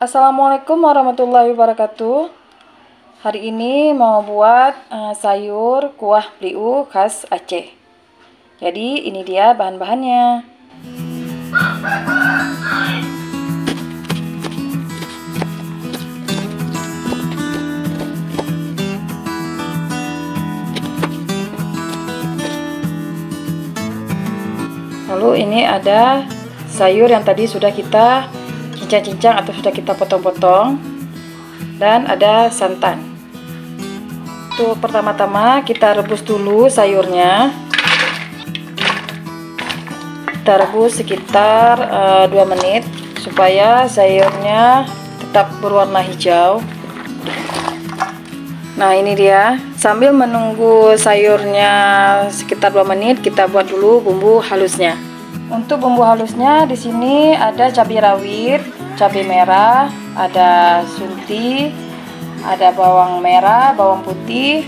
Assalamualaikum warahmatullahi wabarakatuh. Hari ini mau buat sayur kuah bliu khas Aceh. Jadi ini dia bahan-bahannya. Lalu ini ada sayur yang tadi sudah kita cincang-cincang atau sudah kita potong-potong, dan ada santan. Untuk pertama-tama kita rebus dulu sayurnya. Kita rebus sekitar 2 menit supaya sayurnya tetap berwarna hijau. Nah, ini dia. Sambil menunggu sayurnya sekitar 2 menit, kita buat dulu bumbu halusnya. Untuk bumbu halusnya di sini ada cabai rawit, cabai merah, ada sunti, ada bawang merah, bawang putih,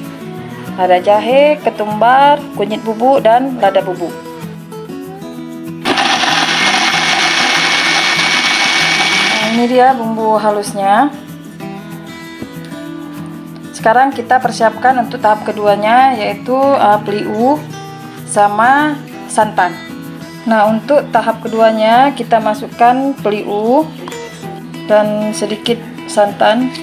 ada jahe, ketumbar, kunyit bubuk, dan lada bubuk. Nah, ini dia bumbu halusnya. Sekarang kita persiapkan untuk tahap keduanya, yaitu bliu sama santan. Nah, untuk tahap keduanya kita masukkan bliu dan sedikit santan.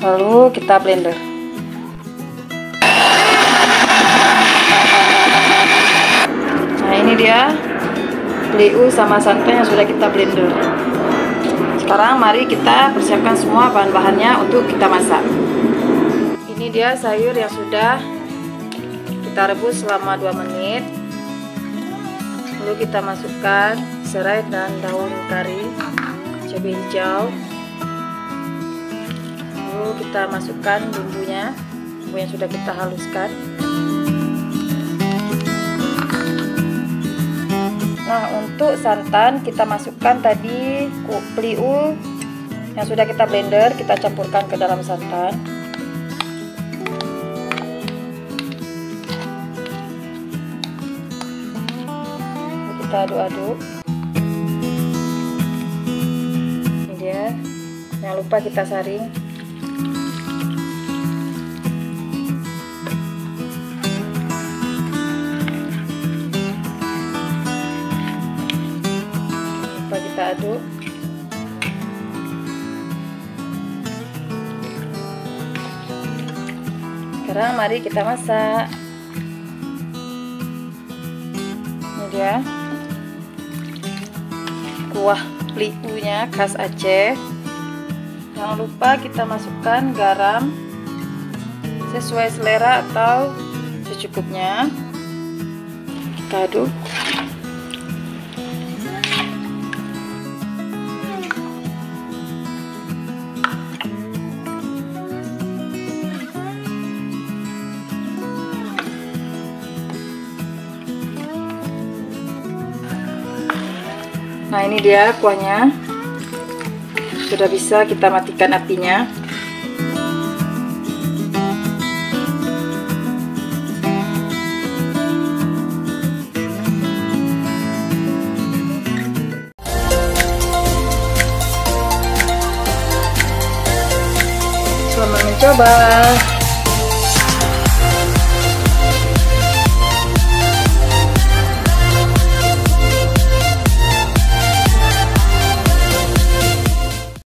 Lalu kita blender. Nah, ini dia bliu sama santan yang sudah kita blender. Sekarang mari kita persiapkan semua bahan-bahannya untuk kita masak. Ini dia sayur yang sudah kita rebus selama 2 menit. Lalu kita masukkan serai dan daun kari, cabai hijau. Lalu kita masukkan bumbunya, bumbu yang sudah kita haluskan. Nah, untuk santan kita masukkan tadi bliu yang sudah kita blender, kita campurkan ke dalam santan. Kita aduk-aduk. Ini dia. Jangan lupa kita saring. Jangan lupa kita aduk. Sekarang mari kita masak. Ini dia kuah bliunya khas Aceh. Jangan lupa kita masukkan garam sesuai selera atau secukupnya. Kita aduk. Nah, ini dia kuahnya. Sudah bisa kita matikan apinya. Selamat mencoba.